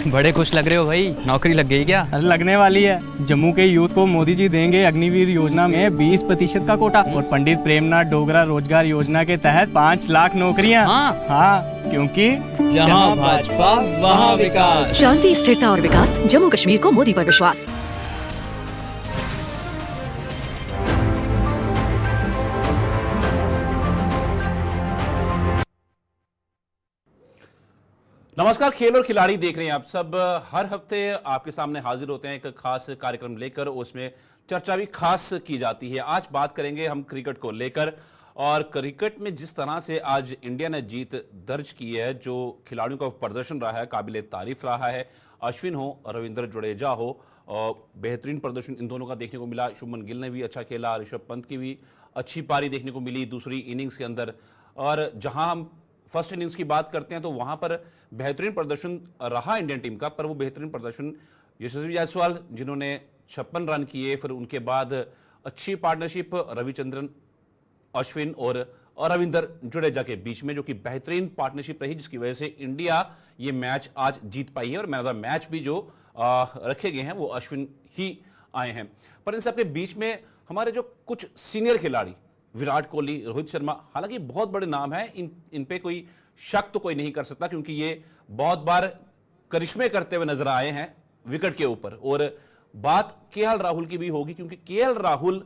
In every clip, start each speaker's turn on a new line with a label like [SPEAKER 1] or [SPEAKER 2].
[SPEAKER 1] बड़े खुश लग रहे हो भाई, नौकरी लग गई क्या?
[SPEAKER 2] अरे लगने वाली है। जम्मू के यूथ को मोदी जी देंगे अग्निवीर योजना में 20% का कोटा और पंडित प्रेमनाथ डोगरा रोजगार योजना के तहत 5 लाख नौकरियां।
[SPEAKER 1] हाँ।
[SPEAKER 2] हाँ, क्योंकि
[SPEAKER 1] जहाँ भाजपा वहाँ विकास।
[SPEAKER 3] शांति, स्थिरता और विकास, जम्मू कश्मीर को मोदी पर विश्वास।
[SPEAKER 4] नमस्कार, खेल और खिलाड़ी देख रहे हैं आप सब। हर हफ्ते आपके सामने हाजिर होते हैं एक खास कार्यक्रम लेकर, उसमें चर्चा भी खास की जाती है। आज बात करेंगे हम क्रिकेट को लेकर, और क्रिकेट में जिस तरह से आज इंडिया ने जीत दर्ज की है, जो खिलाड़ियों का प्रदर्शन रहा है काबिले तारीफ रहा है। अश्विन हो, रविंद्र जडेजा हो, और बेहतरीन प्रदर्शन इन दोनों का देखने को मिला। शुभमन गिल ने भी अच्छा खेला, ऋषभ पंत की भी अच्छी पारी देखने को मिली दूसरी इनिंग्स के अंदर। और जहां हम फर्स्ट इनिंग्स की बात करते हैं तो वहां पर बेहतरीन प्रदर्शन रहा इंडियन टीम का, पर वो बेहतरीन प्रदर्शन यशस्वी जायसवाल जिन्होंने 56 रन किए, फिर उनके बाद अच्छी पार्टनरशिप रविचंद्रन अश्विन और रविंद्र जडेजा के बीच में, जो कि बेहतरीन पार्टनरशिप रही, जिसकी वजह से इंडिया ये मैच आज जीत पाई है। और मैन ऑफ द मैच भी जो रखे गए हैं वो अश्विन ही आए हैं। पर इन सबके बीच में हमारे जो कुछ सीनियर खिलाड़ी, विराट कोहली, रोहित शर्मा, हालांकि बहुत बड़े नाम हैं, इन पे कोई शक तो कोई नहीं कर सकता, क्योंकि ये बहुत बार करिश्मे करते हुए नजर आए हैं विकेट के ऊपर। और बात केएल राहुल की भी होगी, क्योंकि केएल राहुल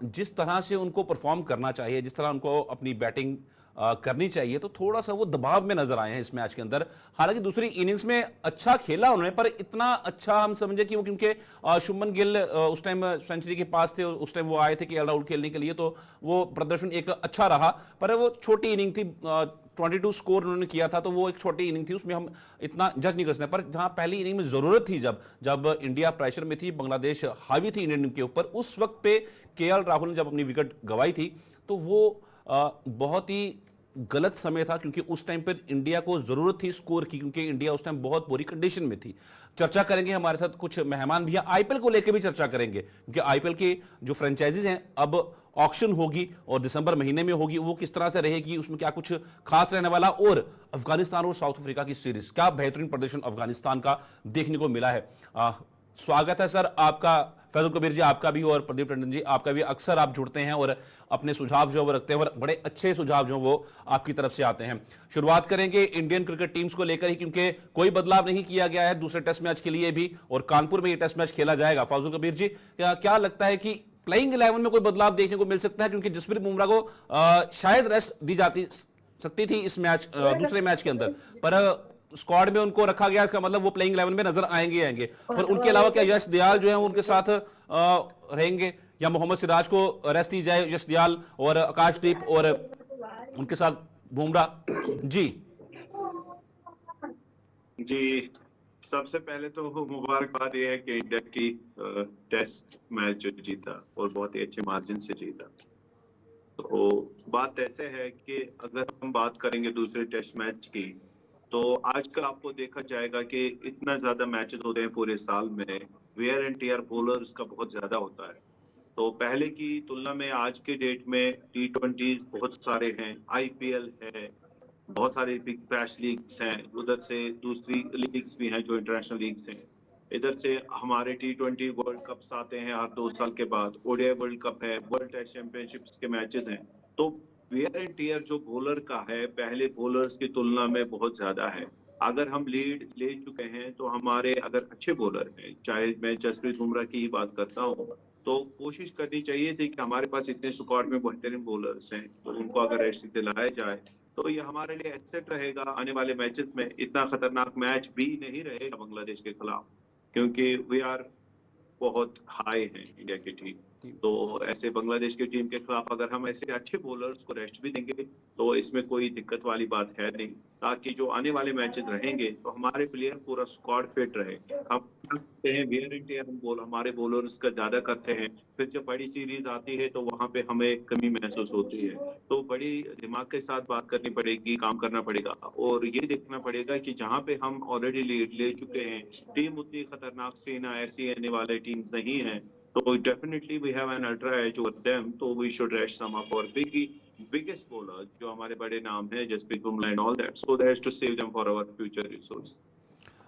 [SPEAKER 4] जिस तरह से उनको परफॉर्म करना चाहिए, जिस तरह उनको अपनी बैटिंग करनी चाहिए, तो थोड़ा सा वो दबाव में नजर आए हैं इस मैच के अंदर। हालांकि दूसरी इनिंग्स में अच्छा खेला उन्होंने, पर इतना अच्छा हम समझे कि वो, क्योंकि शुभमन गिल उस टाइम सेंचुरी के पास थे, उस टाइम वो आए थे केएल राहुल खेलने के लिए, तो वो प्रदर्शन एक अच्छा रहा। पर वो छोटी इनिंग थी, 22 स्कोर उन्होंने किया था, तो वो एक छोटी इनिंग थी, उसमें हम इतना जज नहीं कर सकते। पर जहां पहली इनिंग में जरूरत थी, जब इंडिया प्रेशर में थी, बांग्लादेश हावी थी इंडियन टीम के ऊपर, उस वक्त पे केएल राहुल ने जब अपनी विकेट गंवाई थी, तो वो बहुत ही गलत समय था, क्योंकि उस टाइम पर इंडिया को जरूरत थी स्कोर की, क्योंकि इंडिया उस टाइम बहुत बुरी कंडीशन में थी। चर्चा करेंगे, हमारे साथ कुछ मेहमान भी हैं, आईपीएल को लेकर भी चर्चा करेंगे, क्योंकि आईपीएल की जो फ्रेंचाइजीज हैं अब ऑक्शन होगी और दिसंबर महीने में होगी, वो किस तरह से रहेगी, उसमें क्या कुछ खास रहने वाला। और अफगानिस्तान और साउथ अफ्रीका की सीरीज, क्या बेहतरीन प्रदर्शन अफगानिस्तान का देखने को मिला है। स्वागत है सर आपका, फैजल कबीर जी आपका भी, और प्रदीप टंडन जी आपका भी। अक्सर आप जुड़ते हैं और अपने सुझाव जो वो रखते हैं, और बड़े अच्छे सुझाव जो वो आपकी तरफ से आते हैं। शुरुआत करेंगे इंडियन क्रिकेट टीम्स को लेकर ही, क्योंकि कोई बदलाव नहीं किया गया है दूसरे टेस्ट मैच के लिए भी, और कानपुर में ये टेस्ट मैच खेला जाएगा। फैजल कबीर जी, क्या लगता है कि प्लेइंग 11 में कोई बदलाव देखने को मिल सकता है? क्योंकि जसप्रीत बुमराह को शायद रेस्ट दी जाती सकती थी इस मैच, दूसरे मैच के अंदर, पर स्क्वाड में उनको रखा गया, इसका मतलब वो प्लेइंग 11 में नजर आएंगे। पर उनके अलावा क्या यश दयाल जो है उनके साथ रहेंगे, या मोहम्मद सिराज को रेस्ट दी जाए, यश दयाल और आकाशदीप, और उनके साथ बुमराह? जी
[SPEAKER 5] जी, सबसे पहले तो मुबारकबाद ये है कि इंडिया की टेस्ट मैच जो जीता, और बहुत ही अच्छे मार्जिन से जीता। तो बात ऐसे है कि अगर हम बात करेंगे दूसरे टेस्ट मैच की, तो आजकल आपको देखा जाएगा कि इतना ज्यादा मैचेस होते हैं पूरे साल में, वेयर एंड टियर बॉलर्स का बहुत ज्यादा होता है। तो पहले की तुलना में आज के डेट में T20 बहुत सारे हैं, आईपीएल है, बहुत सारे बिग बैश लीग्स हैं, उधर से दूसरी लीग्स भी हैं जो इंटरनेशनल लीग्स हैं, इधर से हमारे T20 वर्ल्ड कप्स आते हैं हर 2 साल के बाद, ओडीआई वर्ल्ड कप है, वर्ल्ड टेस्ट चैंपियनशिप्स के मैचेस हैं। तो वेयर एंड टियर जो बॉलर का है पहले बॉलर्स की तुलना में बहुत ज्यादा है। अगर हम लीड ले चुके हैं तो हमारे अगर अच्छे बॉलर हैं, चाहे मैं जसप्रीत बुमराह की ही बात करता हूँ, तो कोशिश करनी चाहिए थी कि हमारे पास इतने स्क्वाड में बेहतरीन बॉलर्स हैं, तो उनको अगर रेस्ट दिलाया जाए तो ये हमारे लिए एसेट रहेगा आने वाले मैचेस में। इतना खतरनाक मैच भी नहीं रहेगा बांग्लादेश के खिलाफ, क्योंकि वी आर बहुत हाई है इंडिया की टीम। तो ऐसे बांग्लादेश की टीम के खिलाफ अगर हम ऐसे अच्छे बॉलर्स को रेस्ट भी देंगे तो इसमें कोई दिक्कत वाली बात है नहीं, ताकि जो आने वाले मैचेस रहेंगे तो हमारे प्लेयर पूरा स्क्वाड फिट रहे। हम करते हैं वेयर एंड टियर, हमारे बॉलर्स का ज्यादा करते हैं, फिर जब बड़ी सीरीज आती है तो वहां पे हमें कमी महसूस होती है। तो बड़ी दिमाग के साथ बात करनी पड़ेगी, काम करना पड़ेगा, और ये देखना पड़ेगा कि जहाँ पे हम ऑलरेडी लीड ले चुके हैं, टीम उतनी खतरनाक सेना ऐसी आने वाले टीम्स नहीं है, तो definitely we have an ultra edge over them, तो we should rest some of our biggest bowler जो हमारे बड़े नाम है, Jasprit Bumrah and all that, so that to save them for our future resource.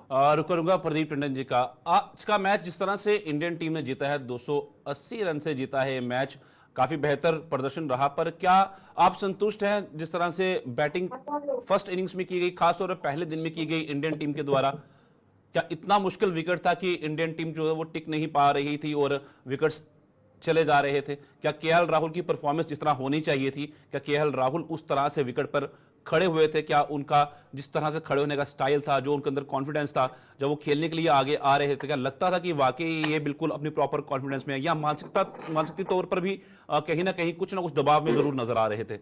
[SPEAKER 4] रुक करूंगा प्रदीप टंडन जी का। आज का मैच जिस तरह से इंडियन टीम ने जीता है, 280 रन से जीता है ये मैच, काफी बेहतर प्रदर्शन रहा, पर क्या आप संतुष्ट हैं जिस तरह से बैटिंग फर्स्ट इनिंग्स में की गई, खासतौर पर पहले दिन में की गई इंडियन टीम के द्वारा? क्या इतना मुश्किल विकेट था कि इंडियन टीम जो है वो टिक नहीं पा रही थी और विकेट्स चले जा रहे थे? क्या केएल राहुल की परफॉर्मेंस जिस तरह होनी चाहिए थी, क्या केएल राहुल उस तरह से विकेट पर खड़े हुए थे? क्या उनका जिस तरह से खड़े होने का स्टाइल था, जो उनके अंदर कॉन्फिडेंस था जब वो खेलने के लिए आगे आ रहे थे, क्या लगता था कि वाकई ये बिल्कुल अपनी प्रॉपर कॉन्फिडेंस में है, या मानसिक तौर पर भी कहीं ना कहीं कुछ ना कुछ दबाव में जरूर नजर आ रहे थे?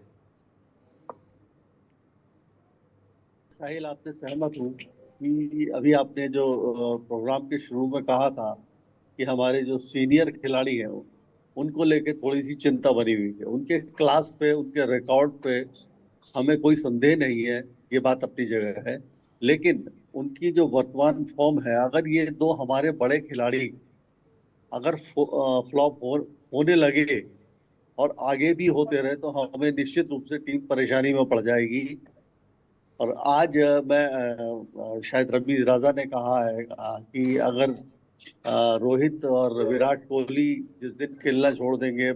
[SPEAKER 6] साहिल, आपसे सहमत हूँ कि अभी आपने जो प्रोग्राम के शुरू में कहा था कि हमारे जो सीनियर खिलाड़ी हैं उनको लेके थोड़ी सी चिंता बनी हुई है। उनके क्लास पे, उनके रिकॉर्ड पे हमें कोई संदेह नहीं है, ये बात अपनी जगह है। लेकिन उनकी जो वर्तमान फॉर्म है, अगर ये दो हमारे बड़े खिलाड़ी अगर फ्लॉप होने लगे और आगे भी होते रहे तो हमें निश्चित रूप से टीम परेशानी में पड़ जाएगी। और आज शायद रमीज राजा ने कहा है कि अगर रोहित और विराट कोहली जिस दिन खेलना छोड़ देंगे,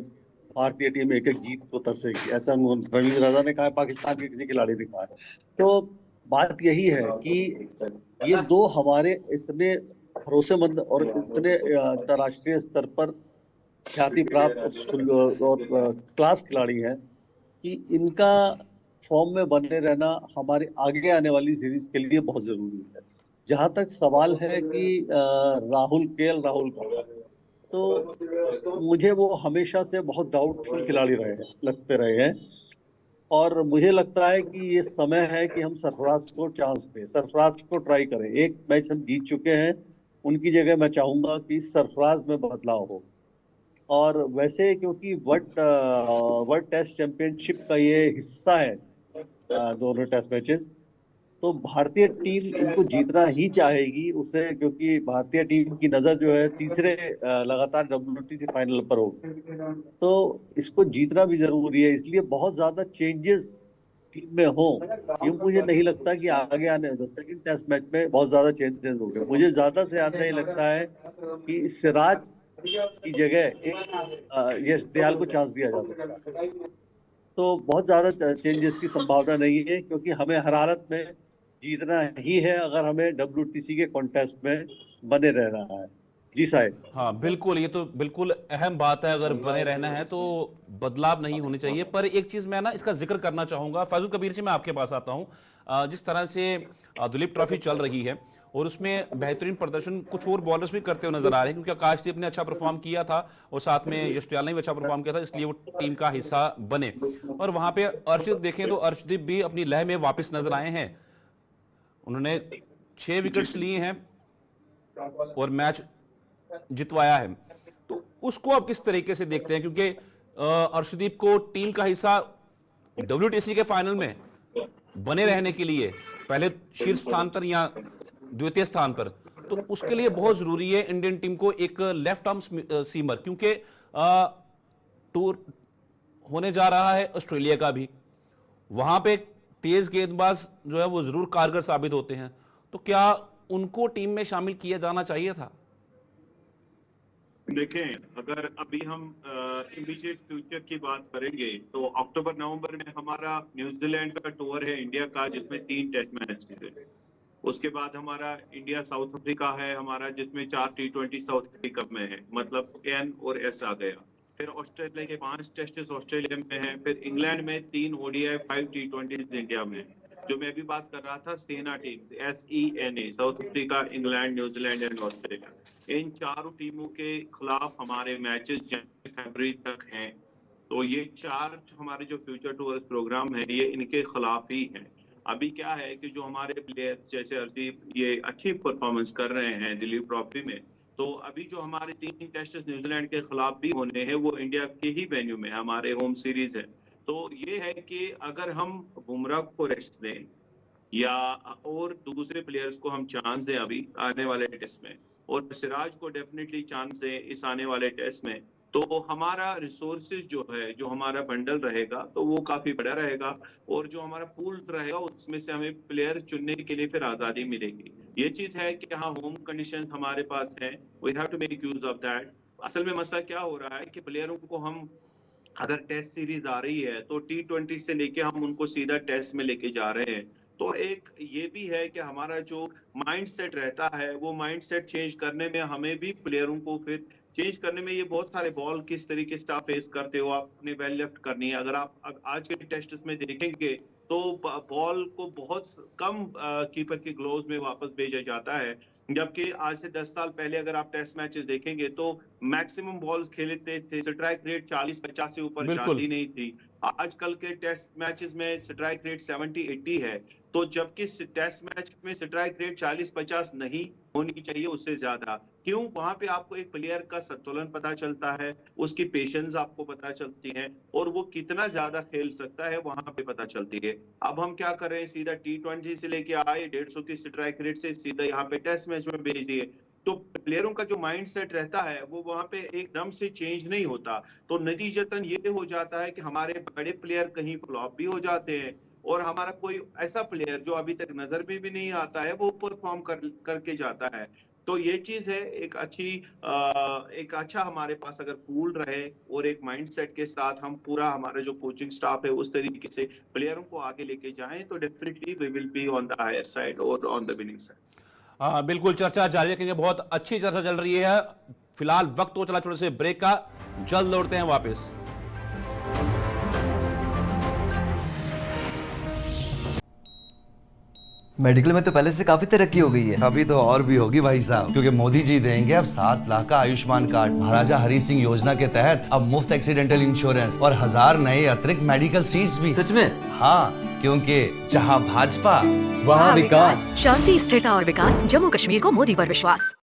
[SPEAKER 6] भारतीय टीम एक एक जीत को तरसेगी, ऐसा रमीज राजा ने कहा है, पाकिस्तान के किसी खिलाड़ी ने कहा है। तो बात यही है कि ये दो हमारे इतने भरोसेमंद और इतने अंतर्राष्ट्रीय स्तर पर ख्याति प्राप्त और क्लास खिलाड़ी हैं कि इनका फॉर्म में बने रहना हमारे आगे आने वाली सीरीज के लिए बहुत जरूरी है। जहां तक सवाल है कि केएल राहुल का, तो मुझे वो हमेशा से बहुत डाउटफुल खिलाड़ी लगते रहे हैं। और मुझे लगता है कि ये समय है कि हम सरफराज को चांस दें, सरफराज को ट्राई करें। एक मैच हम जीत चुके हैं, उनकी जगह मैं चाहूंगा कि सरफराज में बदलाव हो। और वैसे क्योंकि वर्ल्ड टेस्ट चैंपियनशिप का ये हिस्सा है दोनों टेस्ट मैचेस, तो भारतीय टीम इनको जीतना ही चाहेगी उसे, क्योंकि भारतीय टीम की नजर जो है तीसरे लगातार WTC फाइनल पर होगी, तो इसको जीतना भी जरूरी है। इसलिए बहुत ज्यादा चेंजेस टीम में हो, ये मुझे नहीं लगता कि आगे आने सेकंड टेस्ट मैच में बहुत ज्यादा चेंजेस हो गए। मुझे ज्यादा से ज्यादा ये लगता है कि सिराज की जगह एक यश दयाल को चांस दिया जा सकता है। तो बहुत ज्यादा चेंजेस की संभावना नहीं है, क्योंकि हमें हर हालत में जीतना ही है अगर हमें WTC के कॉन्टेस्ट में बने रहना है। जी साहब।
[SPEAKER 4] हाँ बिल्कुल, ये तो बिल्कुल अहम बात है, अगर बने रहना है तो बदलाव नहीं होने चाहिए। पर एक चीज मैं ना इसका जिक्र करना चाहूंगा, फैजुल कबीर जी मैं आपके पास आता हूँ। जिस तरह से दुलीप ट्रॉफी चल रही है और उसमें बेहतरीन प्रदर्शन कुछ और बॉलर्स भी करते हुए नजर आ रहे हैं, क्योंकि आकाशदीप ने अच्छा परफॉर्म किया था और साथ में यश दयाल ने भी अच्छा परफॉर्म किया था, इसलिए वो टीम का हिस्सा बने। और वहां पे अर्शदीप देखें तो अर्शदीप भी अपनी लय में वापस नजर आए हैं। उन्होंने 6 विकेट्स लिए हैं और मैच जितवाया है। तो उसको आप किस तरीके से देखते हैं, क्योंकि अर्शदीप को टीम का हिस्सा WTC के फाइनल में बने रहने के लिए पहले शीर्ष स्थान पर या द्वितीय स्थान पर, तो उसके लिए बहुत जरूरी है इंडियन टीम को एक लेफ्ट आर्म सीमर, क्योंकि टूर होने जा रहा है ऑस्ट्रेलिया का भी, वहां पे तेज गेंदबाज जो है वो जरूर कारगर साबित होते हैं। तो क्या उनको टीम में शामिल किया जाना चाहिए था?
[SPEAKER 5] देखें, अगर अभी हम इमीडिएट फ्यूचर की बात करेंगे तो अक्टूबर नवंबर में हमारा न्यूजीलैंड का टूर है इंडिया का, जिसमें 3 टेस्ट मैच है। उसके बाद हमारा इंडिया साउथ अफ्रीका है हमारा, जिसमें 4 T20 साउथ अफ्रीका में है, मतलब N और S आ गया। फिर ऑस्ट्रेलिया के 5 टेस्ट ऑस्ट्रेलिया में है। फिर इंग्लैंड में 3 ODI, 5 T20 इंडिया में। जो मैं अभी बात कर रहा था, SENA team SENA, South Africa, England, New Zealand and Australia, इन चारों टीमों के खिलाफ हमारे मैचेस जनवरी फरवरी तक हैं। तो ये 4 हमारे जो फ्यूचर टूर्स प्रोग्राम है, ये इनके खिलाफ ही है। अभी क्या है कि जो हमारे प्लेयर्स जैसे अर्शदीप ये अच्छी परफॉर्मेंस कर रहे हैं दिलीप ट्रॉफी में, तो अभी जो हमारे 3 टेस्ट न्यूजीलैंड के खिलाफ भी होने हैं वो इंडिया के ही वेन्यू में हमारे होम सीरीज है। तो ये है कि अगर हम बुमराह को रेस्ट दें या और दूसरे प्लेयर्स को हम चांस दें अभी आने वाले टेस्ट में, और सिराज को डेफिनेटली चांस दें इस आने वाले टेस्ट में, तो हमारा रिसोर्सेज जो है, जो हमारा बंडल रहेगा, तो वो काफी बड़ा रहेगा, और जो हमारा पूल रहेगा उसमें से हमें प्लेयर चुनने के लिए फिर आजादी मिलेगी। ये चीज है कि हाँ, होम कंडीशंस हमारे पास हैं, we have to make use of that. असल में मसला क्या हो रहा है कि प्लेयरों को हम, अगर टेस्ट सीरीज आ रही है तो T20 से लेके हम उनको सीधा टेस्ट में लेके जा रहे हैं। तो एक ये भी है कि हमारा जो माइंड सेट रहता है, वो माइंड सेट चेंज करने में हमें भी प्लेयरों को फिर चेंज करने में, ये बहुत सारे बॉल किस तरीके से आप फेस करते हो, आपने वेल लेफ्ट करनी है। अगर आप आज के टेस्ट में देखेंगे तो बॉल को बहुत कम कीपर के ग्लोव्स में वापस भेजा जाता है, जबकि आज से 10 साल पहले अगर आप टेस्ट मैचेस देखेंगे तो मैक्सिमम बॉल्स खेलते थे, स्ट्राइक रेट 40-50 से ऊपर जाती नहीं थी। आजकल के टेस्ट मैचेस में स्ट्राइक रेट 70-80 है, तो जबकि टेस्ट मैच में स्ट्राइक रेट 40-50 नहीं होनी चाहिए, उससे ज्यादा। क्यों? वहां पे आपको एक प्लेयर का संतुलन पता चलता है, उसकी पेशेंस आपको पता चलती है, और वो कितना ज्यादा खेल सकता है वहां पे पता चलती है। अब हम क्या कर रहे हैं, सीधा T20 से लेके आए 150 की स्ट्राइक रेट से सीधा यहाँ पे टेस्ट मैच में भेज दिए। तो प्लेयरों का जो माइंड सेट रहता है वो वहां पे एकदम से चेंज नहीं होता, तो नतीजतन ये हो जाता है कि हमारे बड़े प्लेयर कहीं फ्लॉप भी हो जाते हैं, और हमारा कोई ऐसा प्लेयर जो अभी तक नजर में भी नहीं आता है वो परफॉर्म करके जाता है। तो ये चीज है, एक अच्छा हमारे पास अगर पूल रहे और एक माइंडसेट के साथ हम पूरा हमारा जो कोचिंग स्टाफ है उस तरीके से प्लेयरों को आगे लेके जाएं, तो definitely we will be on the higher side और ऑन द विनिंग साइड।
[SPEAKER 4] हाँ बिल्कुल, चर्चा जारी रखेंगे, बहुत अच्छी चर्चा चल रही है। फिलहाल वक्त तो चला छोटे से ब्रेक का, जल्द लौटते हैं वापस।
[SPEAKER 7] मेडिकल में तो पहले से काफी तरक्की हो गई है।
[SPEAKER 8] अभी तो और भी होगी भाई साहब, क्योंकि मोदी जी देंगे अब 7 लाख का आयुष्मान कार्ड। महाराजा हरि सिंह योजना के तहत अब मुफ्त एक्सीडेंटल इंश्योरेंस और 1000 नए अतिरिक्त मेडिकल सीट्स भी।
[SPEAKER 7] सच में?
[SPEAKER 8] हाँ, क्योंकि जहाँ भाजपा
[SPEAKER 3] वहाँ विकास। शांति, स्थिरता और विकास, जम्मू कश्मीर को मोदी पर विश्वास।